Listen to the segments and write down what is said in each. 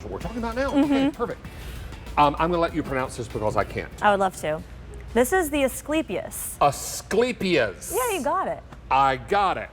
what we're talking about now? Okay, perfect. I'm going to let you pronounce this because I can't. I would love to. This is the Asclepias. Asclepias. Yeah, you got it. I got it.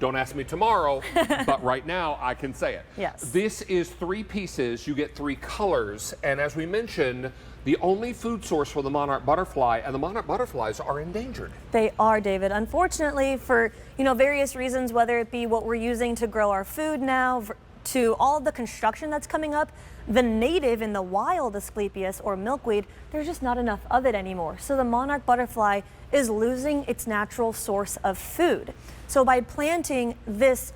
Don't ask me tomorrow, but right now I can say it. Yes. This is 3 pieces. You get 3 colors. And as we mentioned, the only food source for the monarch butterfly, and the monarch butterflies are endangered. They are, David. Unfortunately, for various reasons, whether it be what we're using to grow our food now, to all the construction that's coming up, the native and the wild Asclepias or milkweed, there's just not enough of it anymore. So the monarch butterfly is losing its natural source of food. So by planting this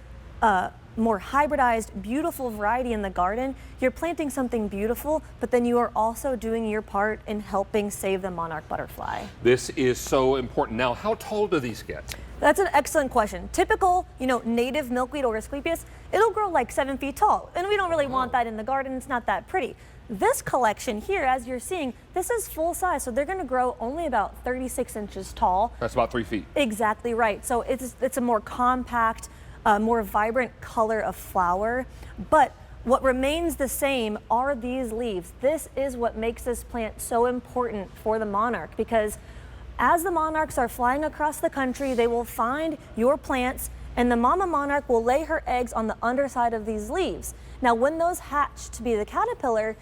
more hybridized, beautiful variety in the garden, you're planting something beautiful, but then you are also doing your part in helping save the monarch butterfly. This is so important. Now, how tall do these get? That's an excellent question. Typical, native milkweed or Asclepias, it'll grow like 7 feet tall. And we don't really want that in the garden. It's not that pretty. This collection here, as you're seeing, this is full size. So they're going to grow only about 36 inches tall. That's about 3 feet. Exactly right. So it's a more compact, more vibrant color of flower. But what remains the same are these leaves. This is what makes this plant so important for the monarch, because as the monarchs are flying across the country, they will find your plants, and the mama monarch will lay her eggs on the underside of these leaves. Now, when those hatch to be the caterpillar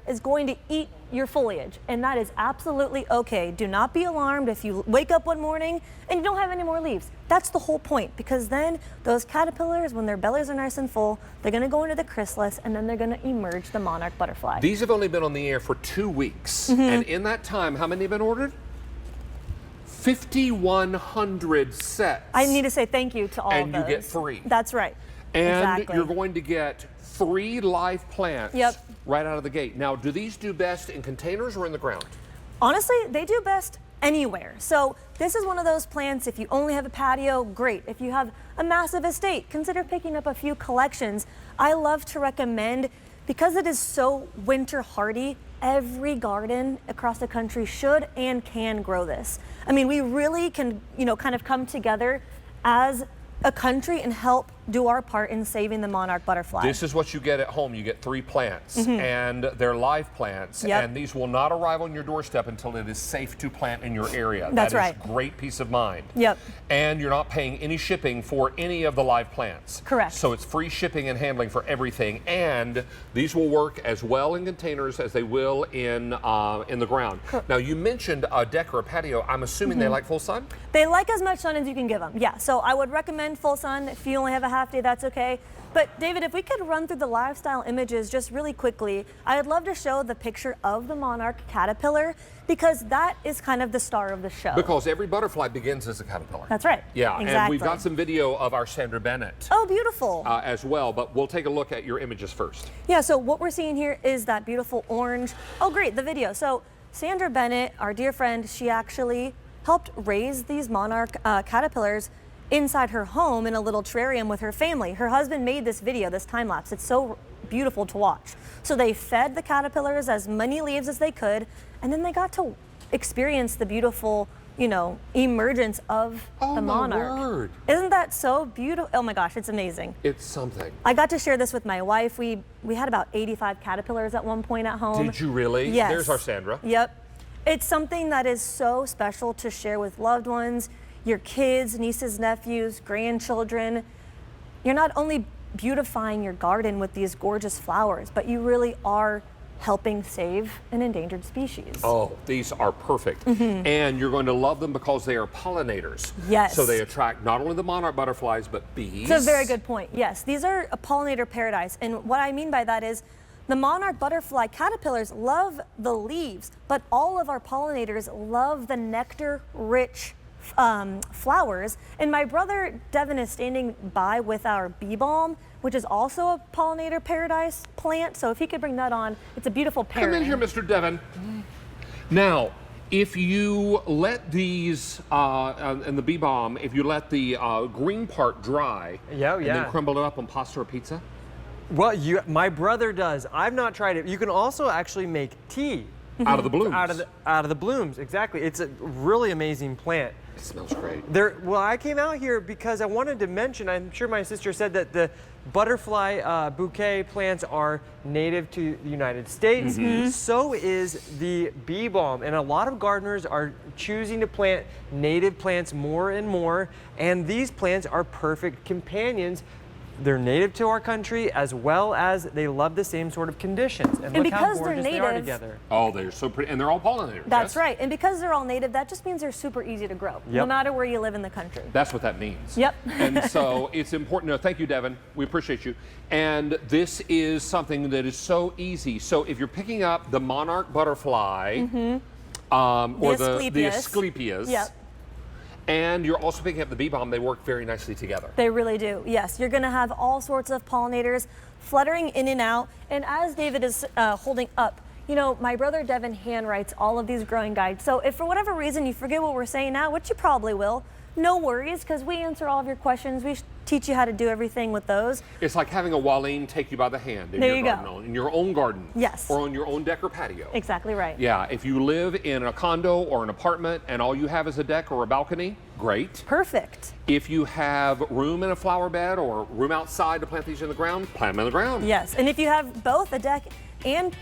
is going to eat your foliage, and that is absolutely okay. Do not be alarmed if you wake up one morning and you don't have any more leaves. That's the whole point, because then those caterpillars, when their bellies are nice and full, they're going to go into the chrysalis, and then they're going to emerge the monarch butterfly. These have only been on the air for 2 weeks, and in that time, how many have been ordered? 5,100 sets. I need to say thank you to all of those. And you get 3. That's right. And exactly. You're going to get 3 live plants right out of the gate. Now, do these do best in containers or in the ground? Honestly, they do best anywhere. So this is one of those plants, if you only have a patio, great. If you have a massive estate, consider picking up a few collections. I love to recommend, because it is so winter hardy, every garden across the country should and can grow this. I mean, we really can, kind of come together as a country and help do our part in saving the monarch butterfly. This is what you get at home. You get 3 plants, and they're live plants, and these will not arrive on your doorstep until it is safe to plant in your area. That's that right. is great peace of mind. Yep. And you're not paying any shipping for any of the live plants. Correct. So it's free shipping and handling for everything, and these will work as well in containers as they will in the ground. Now, you mentioned a deck or a patio. I'm assuming they like full sun? They like as much sun as you can give them. Yeah, so I would recommend full sun. If you only have a half day, that's okay. But David, if we could run through the lifestyle images just really quickly, I'd love to show the picture of the monarch caterpillar, because that is kind of the star of the show. Because every butterfly begins as a caterpillar. That's right. Yeah, exactly. And we've got some video of our Sandra Bennett. Oh, beautiful. As well, but we'll take a look at your images first. Yeah, so what we're seeing here is that beautiful orange. Oh, great, the video. So Sandra Bennett, our dear friend, she actually helped raise these monarch caterpillars inside her home in a little terrarium with her family. Her husband made this video, this time lapse. It's so beautiful to watch. So they fed the caterpillars as many leaves as they could, and then they got to experience the beautiful, emergence of the monarch. Oh, my word. Isn't that so beautiful? Oh my gosh, it's amazing. It's something. I got to share this with my wife. We had about 85 caterpillars at one point at home. Did you really? Yes. There's our Sandra. Yep. It's something that is so special to share with loved ones, your kids, nieces, nephews, grandchildren. You're not only beautifying your garden with these gorgeous flowers, but you really are helping save an endangered species. Oh, these are perfect. And you're going to love them because they are pollinators. Yes. So they attract not only the monarch butterflies, but bees. It's a very good point. Yes, these are a pollinator paradise. And what I mean by that is the monarch butterfly caterpillars love the leaves, but all of our pollinators love the nectar-rich flowers. And my brother Devin is standing by with our bee balm, which is also a pollinator paradise plant. So if he could bring that on, it's a beautiful pairing. Come in here, Mr. Devin. Now, if you let these, and the bee balm, if you let the green part dry, and then crumble it up on pasta or pizza? Well, my brother does. I've not tried it. You can also actually make tea Out of the blooms. Out of the blooms, exactly. It's a really amazing plant. It smells great. Well, I came out here because I wanted to mention, I'm sure my sister said that the butterfly bouquet plants are native to the United States. So is the bee balm. And a lot of gardeners are choosing to plant native plants more and more. And these plants are perfect companions. They're native to our country, as well as they love the same sort of conditions. And look how gorgeous they are together. Oh, they're so pretty, and they're all pollinators. That's right, and because they're all native, that just means they're super easy to grow, no matter where you live in the country. That's what that means. Yep. And so it's important. No, thank you, Devin. We appreciate you. And this is something that is so easy. So if you're picking up the monarch butterfly, or the Asclepias, and you're also picking up the bee balm, they work very nicely together. They really do, yes. You're gonna have all sorts of pollinators fluttering in and out. And as David is holding up, you know, my brother Devin handwrites all of these growing guides. So if for whatever reason you forget what we're saying now, which you probably will, no worries, because we answer all of your questions. We teach you how to do everything with those. It's like having a Wallene take you by the hand in your garden, in your own garden. Yes. Or on your own deck or patio. Exactly right. Yeah, if you live in a condo or an apartment and all you have is a deck or a balcony, great. Perfect. If you have room in a flower bed or room outside to plant these in the ground, plant them in the ground. Yes, and if you have both a deck and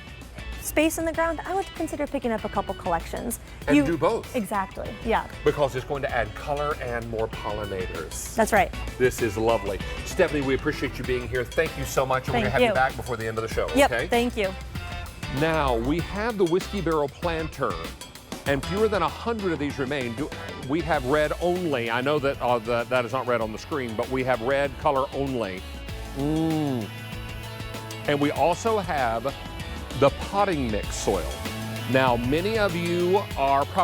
space in the ground, I would consider picking up a couple collections. And do both. Exactly, yeah. Because it's going to add color and more pollinators. That's right. This is lovely. Stephanie, we appreciate you being here. Thank you so much. And we're going to have you back before the end of the show, okay? Thank you. Now, we have the whiskey barrel planter, and fewer than 100 of these remain. We have red only. I know that that is not red on the screen, but we have red color only. And we also have the potting mix soil. Now, many of you are probably